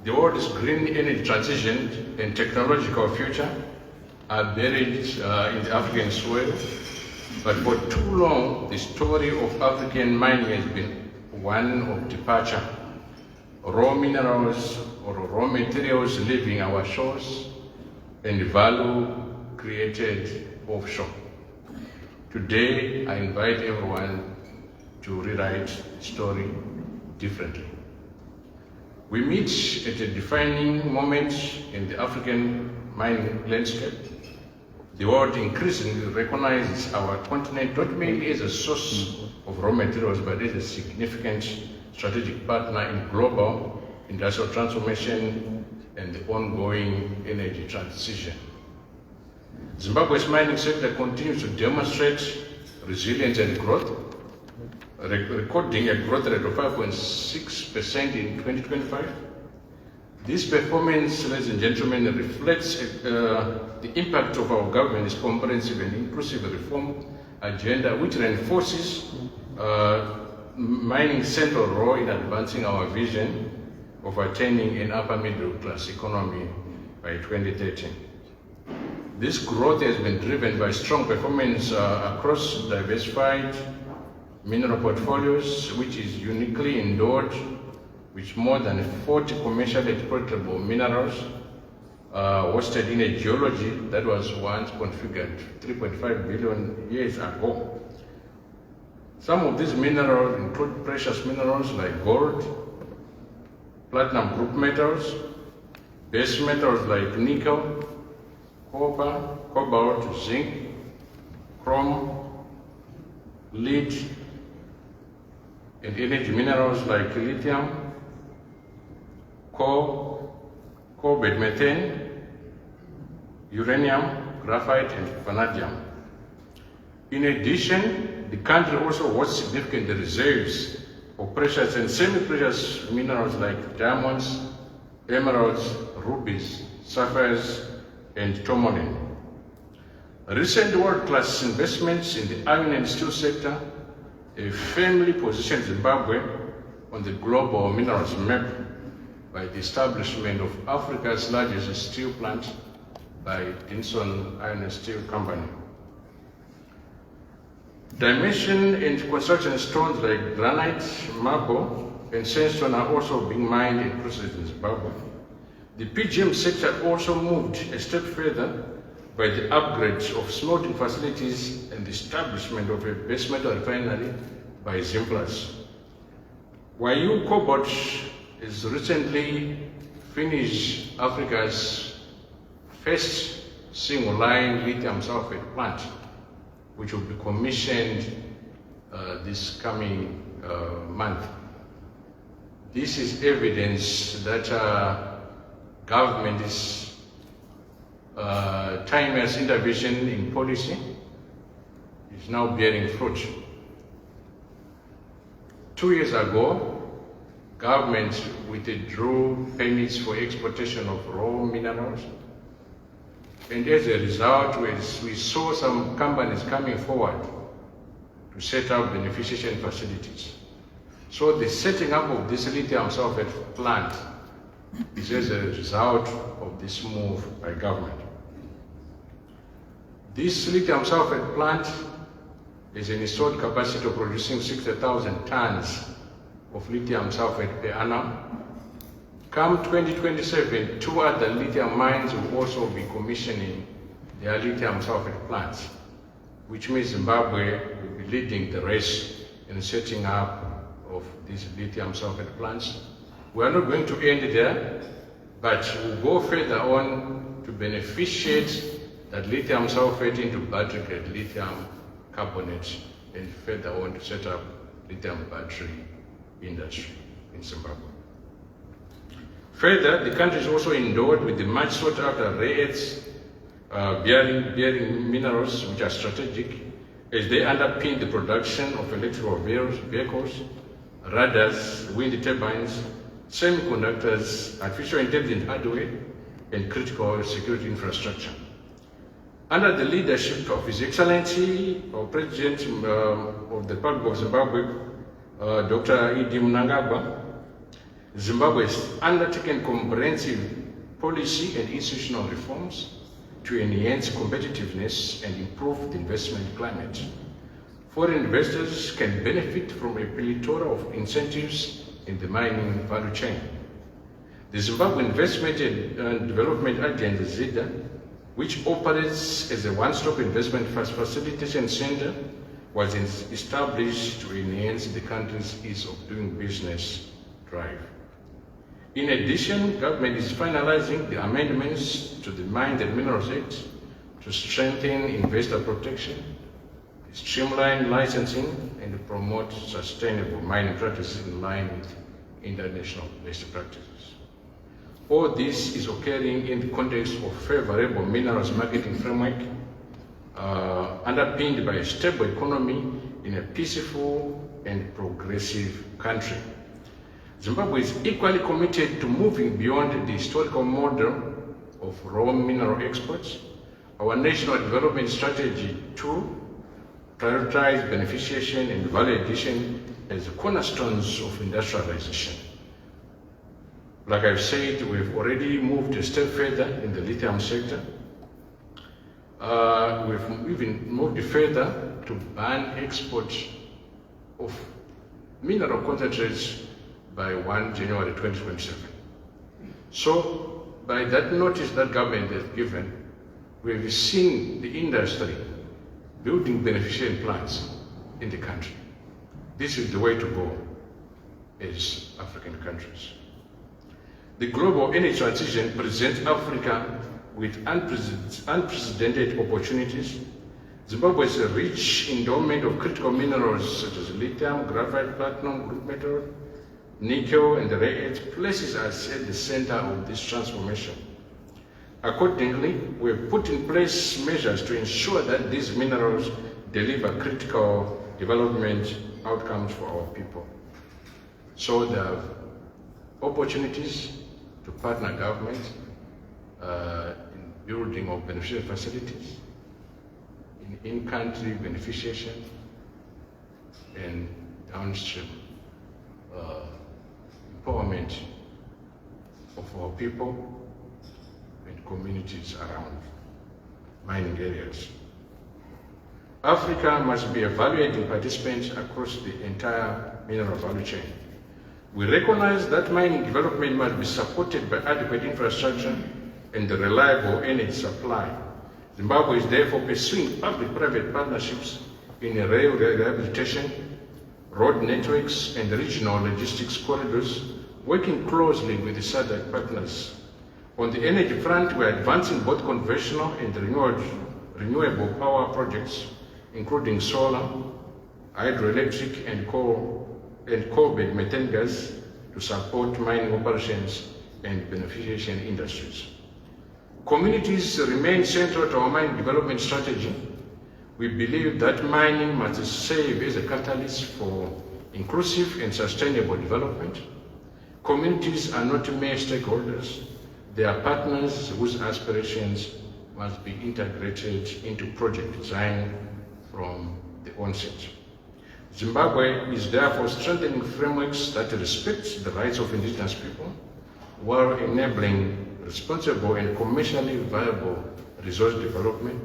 the world's green energy transition and technological future are buried in the African soil. But for too long, the story of African mining has been one of departure. Raw minerals or raw materials leaving our shores and value created offshore. Today, I invite everyone to rewrite the story differently. We meet at a defining moment in the African mining landscape. The world increasingly recognizes our continent not merely as a source of raw materials, but as a significant strategic partner in global industrial transformation and the ongoing energy transition. Zimbabwe's mining sector continues to demonstrate resilience and growth, recording a growth rate of 5.6% in 2025. This performance, ladies and gentlemen, reflects the impact of our government's comprehensive and inclusive reform agenda, which reinforces mining's central role in advancing our vision of attaining an upper middle class economy by 2030. This growth has been driven by strong performance across diversified mineral portfolios, which is uniquely endowed with more than 40 commercially exploitable minerals hosted in a geology that was once configured 3.5 billion years ago. Some of these minerals include precious minerals like gold, platinum group metals, base metals like nickel, copper, cobalt, zinc, chrome, lead, and energy minerals like lithium, coal, cobalt, methane, uranium, graphite, and vanadium. In addition, the country also hosts significant reserves of precious and semi-precious minerals like diamonds, emeralds, rubies, sapphires, and tourmaline. Recent world-class investments in the iron and steel sector have firmly positioned Zimbabwe on the global minerals map by the establishment of Africa's largest steel plant by Dinson Iron and Steel Company. Dimension and construction stones like granite, marble, and sandstone are also being mined and processed in Zimbabwe. The PGM sector also moved a step further by the upgrades of smelting facilities and the establishment of a base metal refinery by Zimplats. Wayu Cobalt has recently finished Africa's first single-line lithium sulfate plant, which will be commissioned this coming month. This is evidence that government's timeless intervention in policy is now bearing fruit. 2 years ago, government withdrew permits for exportation of raw minerals, and as a result, we saw some companies coming forward to set up beneficiation facilities. So the setting up of this lithium sulfate plant is as a result of this move by government. This lithium sulfate plant is an installed capacity of producing 60,000 tons of lithium sulfate per annum. Come 2027, 2 other lithium mines will also be commissioning their lithium sulfate plants, which means Zimbabwe will be leading the race in setting up of these lithium sulfate plants. We are not going to end there, but we'll go further on to beneficiate that lithium sulfate into battery-grade lithium carbonate, and further on to set up lithium battery industry in Zimbabwe. Further, the country is also endowed with the much sought after rare earths bearing minerals which are strategic as they underpin the production of electrical vehicles, radars, wind turbines, semiconductors, artificial intelligence hardware, and critical security infrastructure. Under the leadership of His Excellency, our President of the Republic of Zimbabwe, Dr. Idi Mnangagwa, Zimbabwe has undertaken comprehensive policy and institutional reforms to enhance competitiveness and improve the investment climate. Foreign investors can benefit from a plethora of incentives in the mining value chain. The Zimbabwe Investment and Development Agenda, ZIDA, which operates as a one-stop investment facilitation center, was established to enhance the country's ease of doing business drive. In addition, government is finalizing the amendments to the Mines and Minerals Act to strengthen investor protection, streamline licensing, and promote sustainable mining practices in line with international best practices. All this is occurring in the context of favorable minerals marketing framework, underpinned by a stable economy in a peaceful and progressive country. Zimbabwe is equally committed to moving beyond the historical model of raw mineral exports. Our national development strategy to prioritize beneficiation and value addition as the cornerstones of industrialization. Like I've said, we've already moved a step further in the lithium sector. We've even moved further to ban export of mineral concentrates by 1 January 2027. So, by that notice that government has given, we've seen the industry building beneficiation plants in the country. This is the way to go as African countries. The global energy transition presents Africa with unprecedented opportunities. Zimbabwe's rich endowment of critical minerals such as lithium, graphite, platinum, group metal, nickel, and rare earths places us at the center of this transformation. Accordingly, we have put in place measures to ensure that these minerals deliver critical development outcomes for our people. So there are opportunities to partner government in building of beneficial facilities, in-country beneficiation, and downstream empowerment of our people and communities around mining areas. Africa must be a value-adding participant across the entire mineral value chain. We recognize that mining development must be supported by adequate infrastructure and reliable energy supply. Zimbabwe is therefore pursuing public-private partnerships in rail rehabilitation, road networks, and regional logistics corridors, working closely with the SADC partners. On the energy front, we are advancing both conventional and renewable power projects, including solar, hydroelectric, and coal-bed methane gas to support mining operations and beneficiation industries. Communities remain central to our mining development strategy. We believe that mining must serve as a catalyst for inclusive and sustainable development. Communities are not mere stakeholders. They are partners whose aspirations must be integrated into project design from the onset. Zimbabwe is therefore strengthening frameworks that respect the rights of indigenous people while enabling responsible and commercially viable resource development,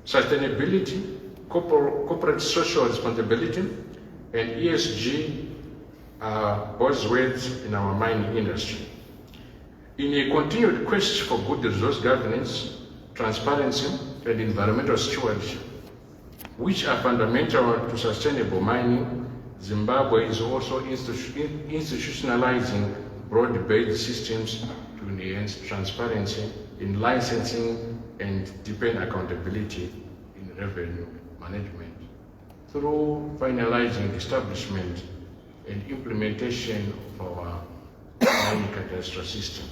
sustainability, corporate social responsibility, and ESG are buzzwords in our mining industry. In a continued quest for good resource governance, transparency, and environmental stewardship, which are fundamental to sustainable mining, Zimbabwe is also institutionalizing broad-based systems to enhance transparency in licensing and deepen accountability in revenue management through finalizing the establishment and implementation of our mining cadastral system.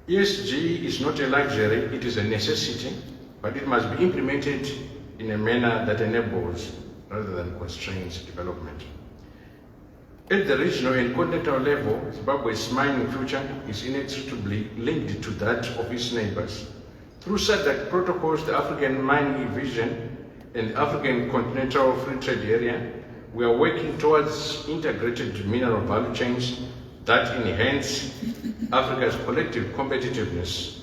ESG is not a luxury, it is a necessity, but it must be implemented in a manner that enables rather than constrains development. At the regional and continental level, Zimbabwe's mining future is inextricably linked to that of its neighbors. Through SADC protocols, the African Mining Vision and the African Continental Free Trade Area, we are working towards integrated mineral value chains that enhance Africa's collective competitiveness.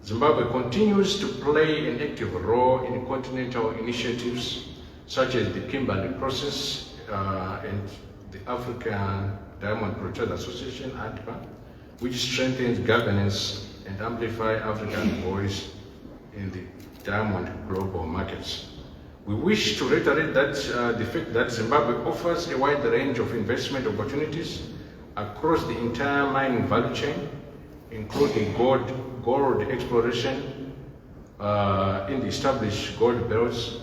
Zimbabwe continues to play an active role in continental initiatives such as the Kimberley Process and the African Diamond Protectors Association, Indaba, which strengthens governance and amplifies Africa's voice in the diamond global markets. We wish to reiterate that the fact that Zimbabwe offers a wide range of investment opportunities across the entire mining value chain, including gold exploration in the established gold belts.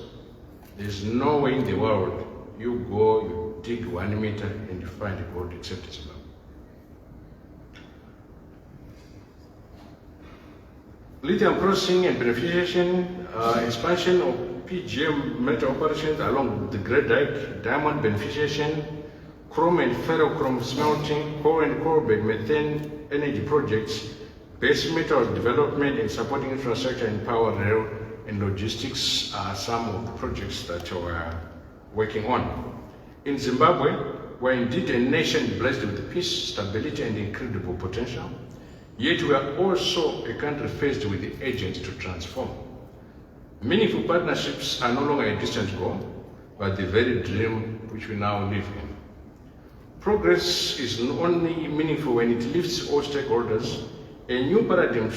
There's no way in the world you go, you dig 1 meter and you find gold except Zimbabwe. Lithium processing and beneficiation, expansion of PGM metal operations along the Great Dyke, diamond beneficiation, chrome and ferrochrome smelting, coal and coal-bed methane energy projects, base metal development and supporting infrastructure and power, rail and logistics are some of the projects that we're working on. In Zimbabwe, we're indeed a nation blessed with peace, stability and incredible potential. Yet we are also a country faced with the urgency to transform. Meaningful partnerships are no longer a distant goal, but the very dream which we now live in. Progress is only meaningful when it lifts all stakeholders. A new paradigm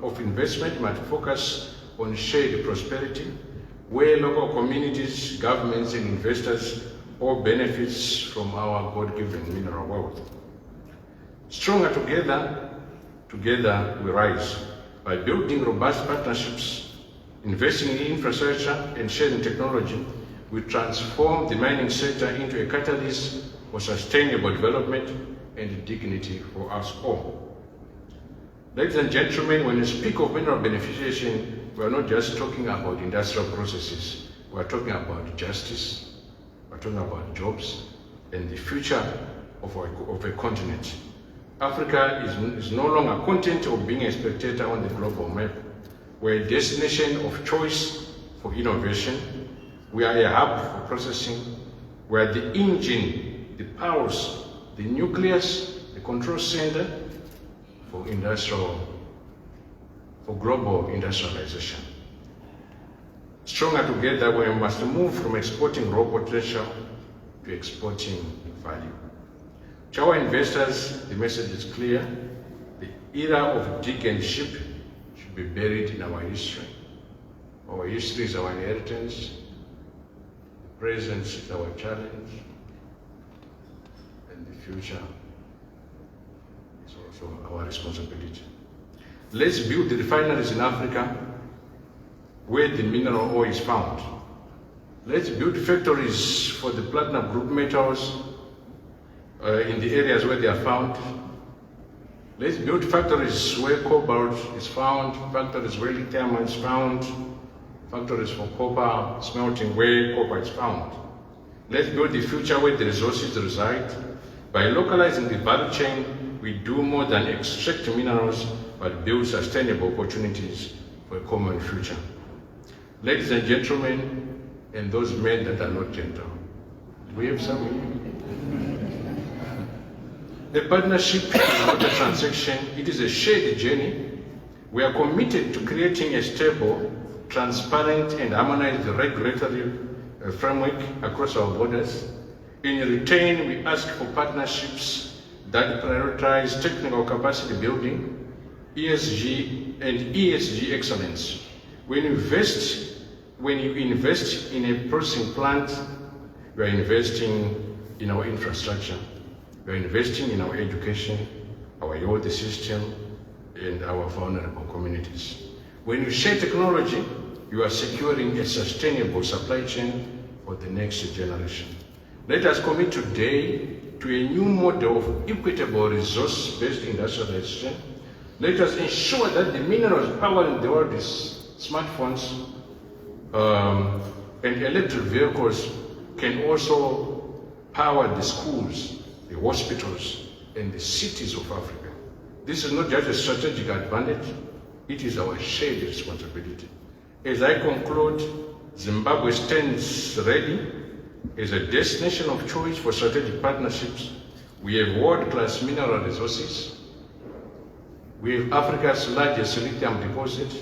of investment must focus on shared prosperity, where local communities, governments and investors all benefit from our God-given mineral wealth. Stronger together we rise. By building robust partnerships, investing in infrastructure and sharing technology, we transform the mining sector into a catalyst for sustainable development and dignity for us all. Ladies and gentlemen, when we speak of mineral beneficiation, we are not just talking about industrial processes. We are talking about justice, we are talking about jobs, and the future of a continent. Africa is no longer content of being a spectator on the global map. We're a destination of choice for innovation. We are a hub for processing. We are the engine, the pulse, the nucleus, the control center for global industrialization. Stronger together, we must move from exporting raw potential to exporting value. To our investors, the message is clear. The era of dig and ship should be buried in our history. Our history is our inheritance. The present is our challenge. And the future is also our responsibility. Let's build the refineries in Africa where the mineral oil is found. Let's build factories for the platinum group metals in the areas where they are found. Let's build factories where cobalt is found, factories where lithium is found, factories for copper smelting where copper is found. Let's build the future where the resources reside. By localizing the value chain, we do more than extract minerals, but build sustainable opportunities for a common future. Ladies and gentlemen, and those men that are not gentle, do we have some? A partnership is not a transaction, it is a shared journey. We are committed to creating a stable, transparent and harmonized regulatory framework across our borders. In return, we ask for partnerships that prioritize technical capacity building, ESG excellence. When you invest in a processing plant, you are investing in our infrastructure. We are investing in our education, our health system, and our vulnerable communities. When you share technology, you are securing a sustainable supply chain for the next generation. Let us commit today to a new model of equitable resource-based industrialization. Let us ensure that the minerals powering the world's smartphones and electric vehicles can also power the schools, the hospitals, and the cities of Africa. This is not just a strategic advantage, it is our shared responsibility. As I conclude, Zimbabwe stands ready as a destination of choice for strategic partnerships. We have world-class mineral resources. We have Africa's largest lithium deposit.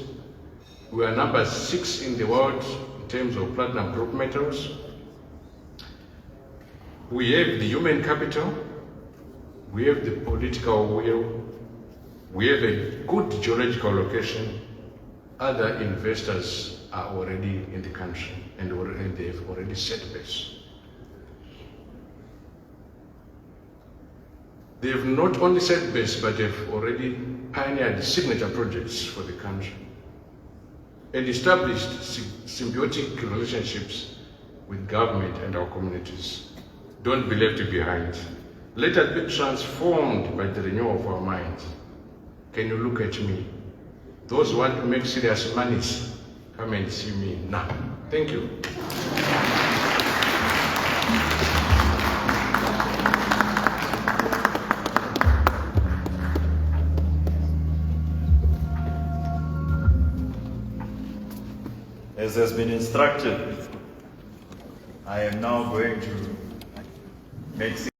We are number 6 in the world in terms of platinum group metals. We have the human capital. We have the political will. We have a good geological location. Other investors are already in the country and they've already set base. They've not only set base, but they've already pioneered signature projects for the country and established symbiotic relationships with government and our communities. Don't be left behind. Let us be transformed by the renewal of our minds. Can you look at me? Those who want to make serious monies, come and see me now. Thank you. As has been instructed, I am now going to make